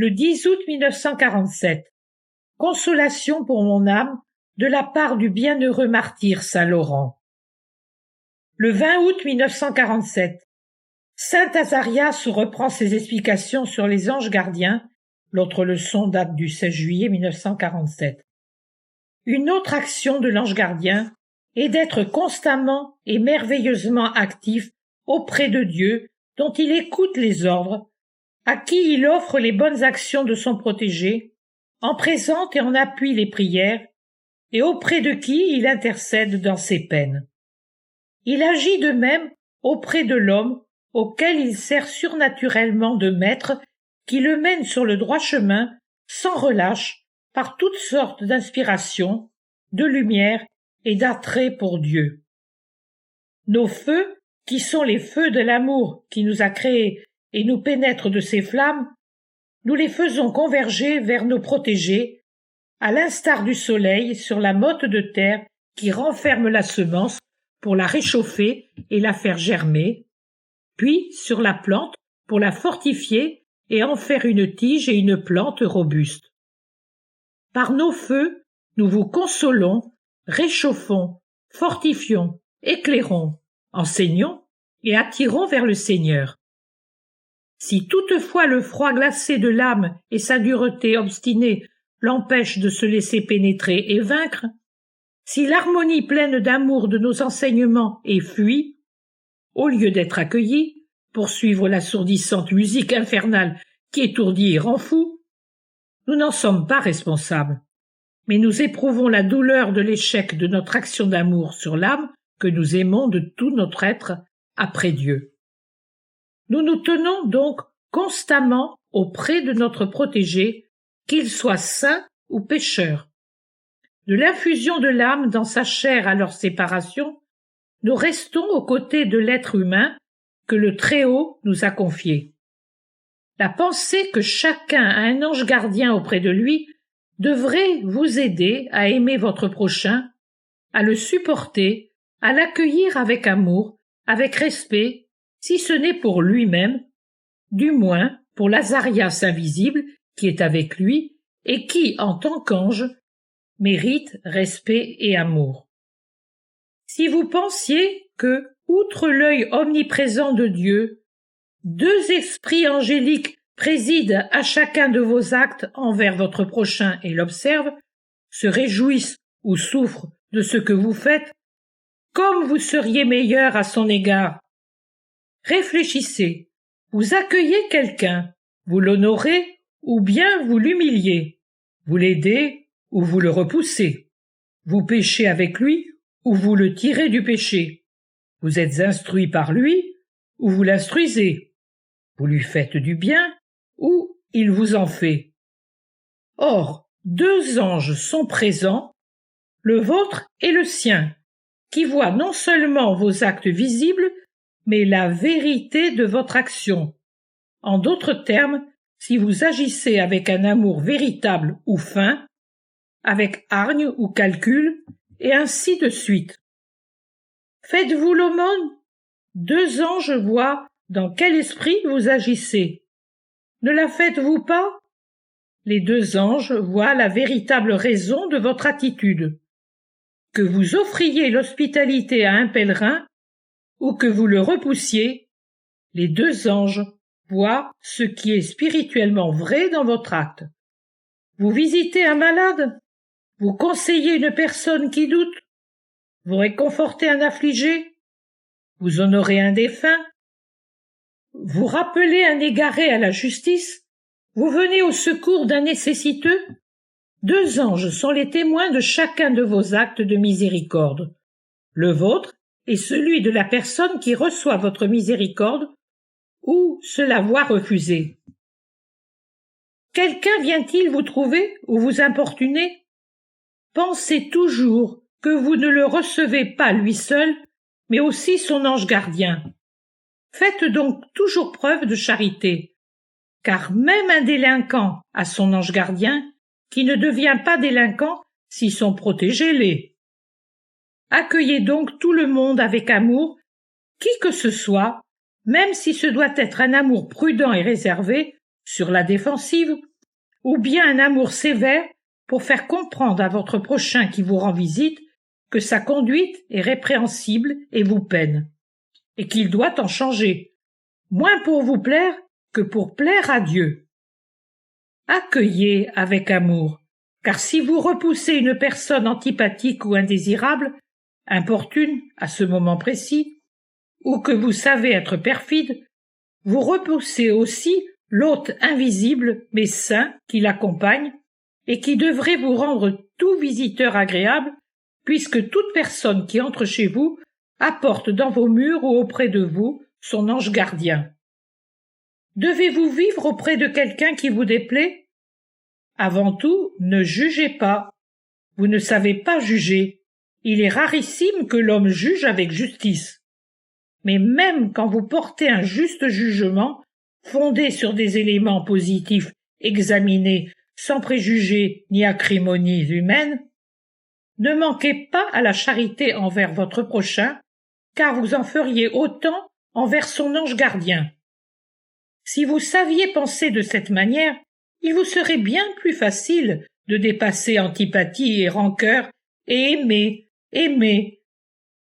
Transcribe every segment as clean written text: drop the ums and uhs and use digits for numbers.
Le 10 août 1947. Consolation pour mon âme de la part du bienheureux martyr Saint Laurent. Le 20 août 1947. Saint Azarias reprend ses explications sur les anges gardiens. L'autre leçon date du 16 juillet 1947. Une autre action de l'ange gardien est d'être constamment et merveilleusement actif auprès de Dieu, dont il écoute les ordres, à qui il offre les bonnes actions de son protégé, en présente et en appuie les prières, et auprès de qui il intercède dans ses peines. Il agit de même auprès de l'homme auquel il sert surnaturellement de maître, qui le mène sur le droit chemin, sans relâche, par toutes sortes d'inspirations, de lumière et d'attrait pour Dieu. Nos feux, qui sont les feux de l'amour qui nous a créés et nous pénètrent de ses flammes, nous les faisons converger vers nos protégés, à l'instar du soleil sur la motte de terre qui renferme la semence pour la réchauffer et la faire germer, puis sur la plante pour la fortifier et en faire une tige et une plante robuste. Par nos feux, nous vous consolons, réchauffons, fortifions, éclairons, enseignons et attirons vers le Seigneur. Si toutefois le froid glacé de l'âme et sa dureté obstinée l'empêchent de se laisser pénétrer et vaincre, si l'harmonie pleine d'amour de nos enseignements est fuie, au lieu d'être accueillie, pour suivre l'assourdissante musique infernale qui étourdit et rend fou, nous n'en sommes pas responsables, mais nous éprouvons la douleur de l'échec de notre action d'amour sur l'âme que nous aimons de tout notre être après Dieu. Nous nous tenons donc constamment auprès de notre protégé, qu'il soit saint ou pécheur. De l'infusion de l'âme dans sa chair à leur séparation, nous restons aux côtés de l'être humain que le Très-Haut nous a confié. La pensée que chacun a un ange gardien auprès de lui devrait vous aider à aimer votre prochain, à le supporter, à l'accueillir avec amour, avec respect, si ce n'est pour lui-même, du moins pour l'Azarias invisible qui est avec lui et qui, en tant qu'ange, mérite respect et amour. Si vous pensiez que, outre l'œil omniprésent de Dieu, deux esprits angéliques président à chacun de vos actes envers votre prochain et l'observent, se réjouissent ou souffrent de ce que vous faites, comme vous seriez meilleur à son égard. Réfléchissez, vous accueillez quelqu'un, vous l'honorez ou bien vous l'humiliez, vous l'aidez ou vous le repoussez, vous péchez avec lui ou vous le tirez du péché, vous êtes instruit par lui ou vous l'instruisez, vous lui faites du bien ou il vous en fait. Or, deux anges sont présents, le vôtre et le sien, qui voient non seulement vos actes visibles, mais la vérité de votre action. En d'autres termes, si vous agissez avec un amour véritable ou fin, avec hargne ou calcul, et ainsi de suite. Faites-vous l'aumône? Deux anges voient dans quel esprit vous agissez. Ne la faites-vous pas? Les deux anges voient la véritable raison de votre attitude. Que vous offriez l'hospitalité à un pèlerin ou que vous le repoussiez, les deux anges voient ce qui est spirituellement vrai dans votre acte. Vous visitez un malade, vous conseillez une personne qui doute, vous réconfortez un affligé, vous honorez un défunt, vous rappelez un égaré à la justice, vous venez au secours d'un nécessiteux. Deux anges sont les témoins de chacun de vos actes de miséricorde, le vôtre et celui de la personne qui reçoit votre miséricorde ou se la voit refuser. Quelqu'un vient-il vous trouver ou vous importuner? Pensez toujours que vous ne le recevez pas lui seul, mais aussi son ange gardien. Faites donc toujours preuve de charité, car même un délinquant a son ange gardien, qui ne devient pas délinquant si son protégé l'est. Accueillez donc tout le monde avec amour, qui que ce soit, même si ce doit être un amour prudent et réservé, sur la défensive, ou bien un amour sévère pour faire comprendre à votre prochain qui vous rend visite que sa conduite est répréhensible et vous peine, et qu'il doit en changer, moins pour vous plaire que pour plaire à Dieu. Accueillez avec amour, car si vous repoussez une personne antipathique ou indésirable, importune à ce moment précis, ou que vous savez être perfide, vous repoussez aussi l'hôte invisible mais saint qui l'accompagne et qui devrait vous rendre tout visiteur agréable, puisque toute personne qui entre chez vous apporte dans vos murs ou auprès de vous son ange gardien. Devez-vous vivre auprès de quelqu'un qui vous déplaît? Avant tout, ne jugez pas. Vous ne savez pas juger. Il est rarissime que l'homme juge avec justice. Mais même quand vous portez un juste jugement, fondé sur des éléments positifs examinés sans préjugés ni acrimonies humaines, ne manquez pas à la charité envers votre prochain, car vous en feriez autant envers son ange gardien. Si vous saviez penser de cette manière, il vous serait bien plus facile de dépasser antipathie et rancœur et aimer,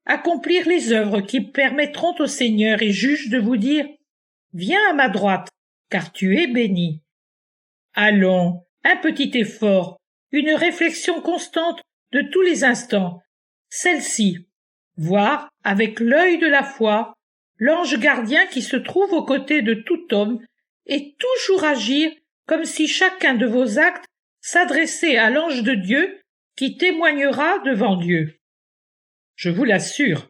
accomplir les œuvres qui permettront au Seigneur et juge de vous dire « Viens à ma droite, car tu es béni ». Allons, un petit effort, une réflexion constante de tous les instants, celle-ci, voir avec l'œil de la foi l'ange gardien qui se trouve aux côtés de tout homme et toujours agir comme si chacun de vos actes s'adressait à l'ange de Dieu qui témoignera devant Dieu. Je vous l'assure,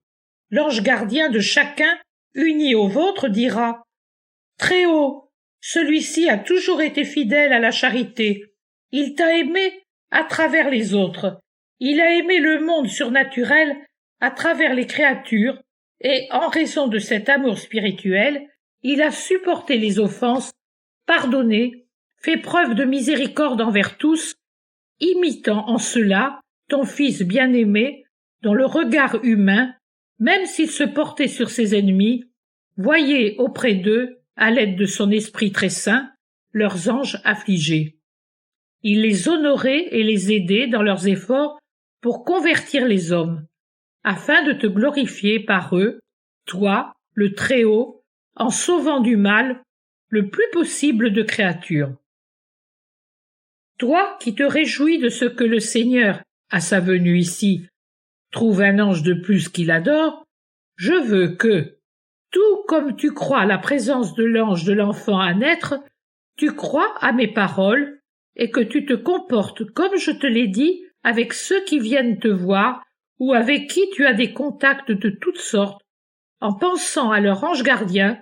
l'ange gardien de chacun uni au vôtre dira « Très haut, celui-ci a toujours été fidèle à la charité. Il t'a aimé à travers les autres. Il a aimé le monde surnaturel à travers les créatures et, en raison de cet amour spirituel, il a supporté les offenses, pardonné, fait preuve de miséricorde envers tous, imitant en cela ton Fils bien-aimé, dont le regard humain, même s'il se portait sur ses ennemis, voyait auprès d'eux, à l'aide de son esprit très saint, leurs anges affligés. Il les honorait et les aidait dans leurs efforts pour convertir les hommes, afin de te glorifier par eux, toi, le Très-Haut, en sauvant du mal le plus possible de créatures. Toi qui te réjouis de ce que le Seigneur, à sa venue ici, trouve un ange de plus qu'il adore, je veux que, tout comme tu crois à la présence de l'ange de l'enfant à naître, tu crois à mes paroles et que tu te comportes comme je te l'ai dit avec ceux qui viennent te voir ou avec qui tu as des contacts de toutes sortes, en pensant à leur ange gardien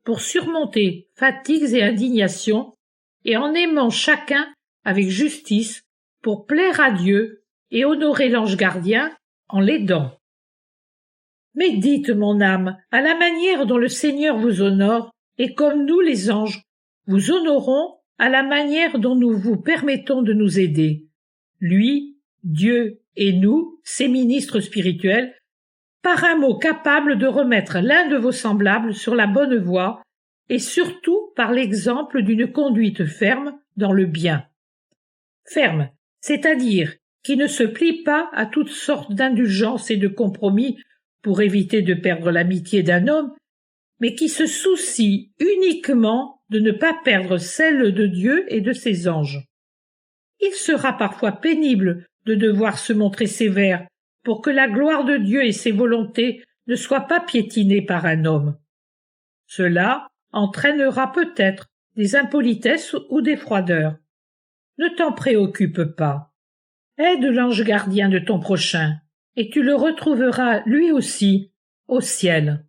pour surmonter fatigues et indignations et en aimant chacun avec justice pour plaire à Dieu et honorer l'ange gardien en l'aidant. Médite, mon âme, à la manière dont le Seigneur vous honore, et comme nous, les anges, vous honorons à la manière dont nous vous permettons de nous aider. Lui, Dieu et nous, ses ministres spirituels, par un mot capable de remettre l'un de vos semblables sur la bonne voie, et surtout par l'exemple d'une conduite ferme dans le bien. Ferme, c'est-à-dire qui ne se plie pas à toutes sortes d'indulgences et de compromis pour éviter de perdre l'amitié d'un homme, mais qui se soucie uniquement de ne pas perdre celle de Dieu et de ses anges. Il sera parfois pénible de devoir se montrer sévère pour que la gloire de Dieu et ses volontés ne soient pas piétinées par un homme. Cela entraînera peut-être des impolitesses ou des froideurs. Ne t'en préoccupe pas. Aide l'ange gardien de ton prochain, et tu le retrouveras lui aussi au ciel.